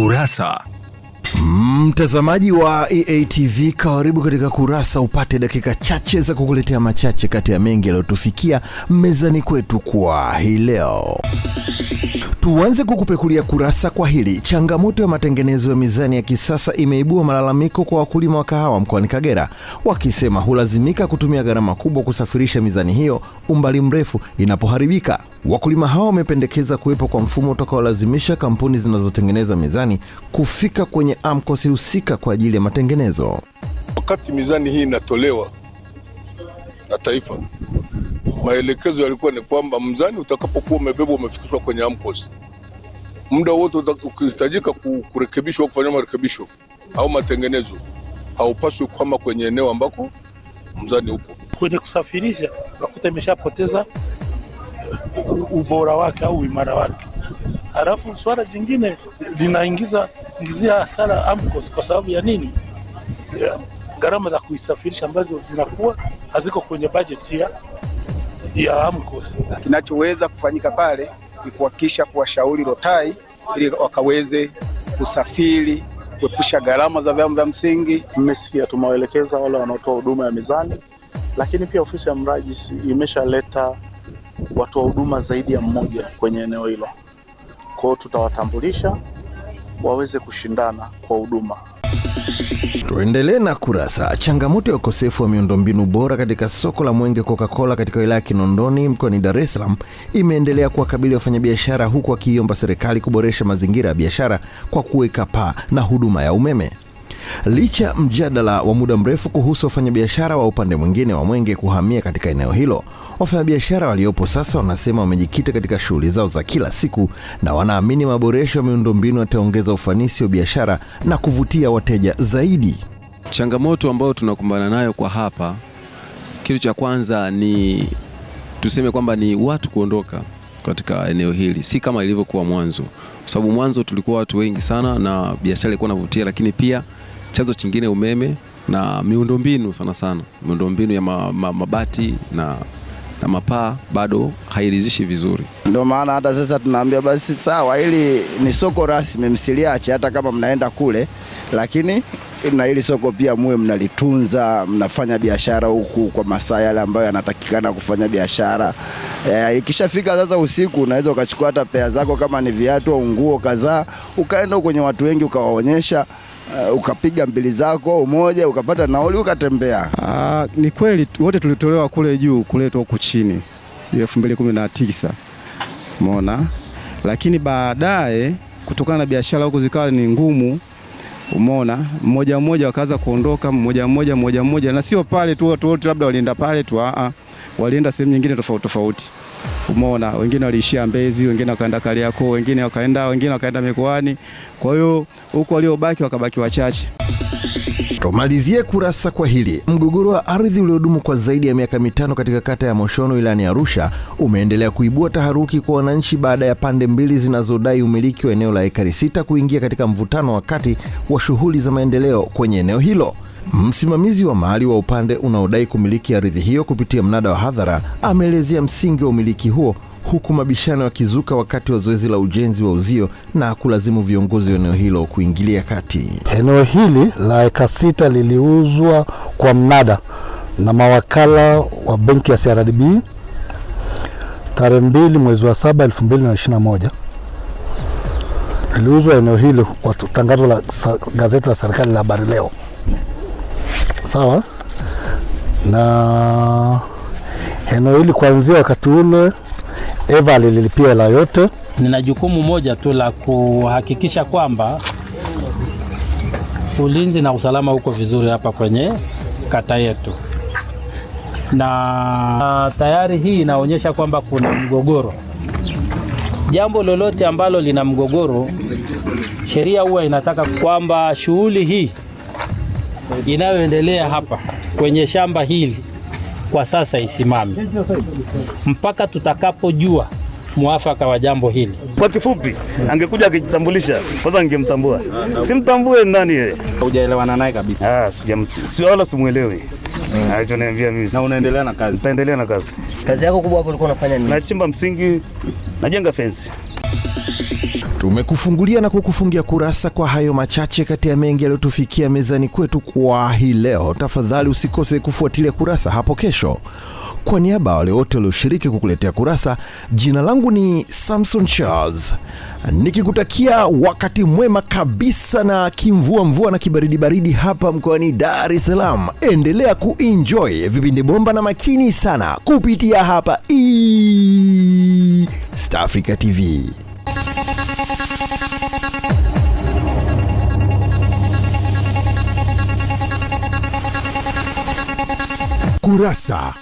Kurasa. Mtazamaji wa EATV, karibu katika Kurasa upate dakika chache za kukuletea machache kati ya mengi yaliyotufikia mezani kwetu kwa hii leo. Tuanze kukupekulia kurasa kwa hili. Changamoto ya matengenezo ya mizani ya kisasa imeibua malalamiko kwa wakulima wa kahawa mkoani Kagera, wakisema hulazimika kutumia gharama kubwa kusafirisha mizani hiyo umbali mrefu inapoharibika. Wakulima hao wamependekeza kuwepo kwa mfumo utakaolazimisha kampuni zinazotengeneza mizani kufika kwenye AMCOS husika kwa ajili ya matengenezo. Wakati mizani hii inatolewa na taifa, maelekezo yalikuwa ni kwamba mzani utakapokuwa umebebwa umefikishwa kwenye AMCOS, muda wote ukihitajika kurekebishwa, kufanya marekebisho au matengenezo, haupaswi kwama kwenye eneo ambako mzani upo. Kwenye kusafirisha unakuta imeshapoteza ubora wake au imara wake. Halafu swala jingine linaingizia hasara AMCOS kwa sababu ya nini? Gharama za kuisafirisha ambazo zinakuwa haziko kwenye budget ya AMCOS. Kinachoweza kufanyika pale ni kuhakikisha kuwashauri rotai ili wakaweze kusafiri, kuepusha gharama za vyama vya msingi. Mmesikia tumewaelekeza wale wanaotoa huduma ya mizani, lakini pia ofisi ya mrajisi imeshaleta watoa huduma zaidi ya mmoja kwenye eneo hilo. Kwa hiyo tutawatambulisha waweze kushindana kwa huduma. Tuendelee na Kurasa. Changamoto ya ukosefu wa miundombinu bora katika soko la Mwenge Coca-Cola katika wilaya Kinondoni mkoani Dar es Salaam imeendelea kuwakabili wafanyabiashara, huku wakiomba serikali kuboresha mazingira ya biashara kwa kuweka paa na huduma ya umeme. Licha mjadala wa muda mrefu kuhusu wafanyabiashara wa upande mwingine wa Mwenge kuhamia katika eneo hilo, wafanyabiashara waliopo sasa wanasema wamejikita katika shughuli zao za kila siku na wanaamini maboresho ya miundombinu yataongeza ufanisi wa biashara na kuvutia wateja zaidi. Changamoto ambayo tunakumbana nayo kwa hapa, kitu cha kwanza ni tuseme kwamba ni watu kuondoka katika eneo hili, si kama ilivyokuwa mwanzo. Kwa sababu mwanzo tulikuwa watu wengi sana na biashara ilikuwa inavutia, lakini pia chanzo kingine umeme na miundombinu sana. Miundombinu ya mabati na mapaa bado hairidhishi vizuri. Ndio maana hata sasa tunaambia basi sawa, hili ni soko rasmi, msiliache hata kama mnaenda kule, lakini na hili soko pia muwe mnalitunza, mnafanya biashara huku kwa masaa yale ambayo yanatakikana kufanya biashara. Ikishafika sasa usiku unaweza ukachukua hata pea zako kama ni viatu au nguo kadhaa, ukaenda kwenye watu wengi ukawaonyesha, ukapiga mbili zako umoja, ukapata nauli, ukatembea. Ni kweli wote tulitolewa kule juu kuletwa huku chini 2019. Umeona? Lakini baadaye kutokana na biashara huko zikawa ni ngumu, umeona, mmoja wakaanza kuondoka, mmoja na sio pale tu watu wote labda walienda pale tu, walienda sehemu nyingine tofauti. Umeona, wengine waliishia Mbezi, wengine wakaenda Kariakoo, wengine wakaenda mikoani. Kwa hiyo huko waliobaki wakabaki wachache. Tumalizie Kurasa kwa hili. Mgogoro wa ardhi uliodumu kwa zaidi ya miaka 5 katika kata ya Moshono wilayani Arusha umeendelea kuibua taharuki kwa wananchi baada ya pande mbili zinazodai umiliki wa eneo la ekari 6 kuingia katika mvutano wakati wa shughuli za maendeleo kwenye eneo hilo. Msimamizi wa mali wa upande unaodai kumiliki ardhi hiyo kupitia mnada wa hadhara ameelezea msingi wa umiliki huo, huku mabishano yakizuka wakati wa zoezi la ujenzi wa uzio na kulazimu viongozi wa eneo hilo kuingilia kati. Eneo hili la eka 6 liliuzwa kwa mnada na mawakala wa benki ya CRDB tarehe 2 mwezi wa 7 2021. Liliuzwa eneo hili kwa tangazo la gazeti la serikali la Habari Leo. Sawa? Na eneo hili kuanzia wakati ule Eva alilipia hela yote. Nina jukumu moja tu la kuhakikisha kwamba ulinzi na usalama uko vizuri hapa kwenye kata yetu. Na tayari hii inaonyesha kwamba kuna mgogoro. Jambo lolote ambalo lina mgogoro, sheria huwa inataka kwamba shughuli hii inayoendelea hapa kwenye shamba hili kwa sasa isimame mpaka tutakapojua muafaka wa jambo hili. Kwa kifupi, angekuja akijitambulisha, kwanza ningemtambua. Simtambue nani yeye. Hujaelewana naye kabisa. Wala simuelewi. Anachoniambia mimi. Na unaendelea na kazi. Nitaendelea na kazi. Kazi yako kubwa hapo ulikuwa unafanya nini? Nachimba msingi, najenga fence. Tumekufungulia na kukufungia kurasa kwa hayo machache kati ya mengi yaliyotufikia mezani kwetu kwa hii leo. Tafadhali usikose kufuatilia kurasa hapo kesho. Kwa niaba ya wale wote walioshiriki kukuletea kurasa, jina langu ni Samson Charles. Nikikutakia wakati mwema kabisa na kimvua na kibaridi hapa mkoani Dar es Salaam. Endelea kuenjoy vipindi bomba na makini sana kupitia hapa East Africa TV. Kurasa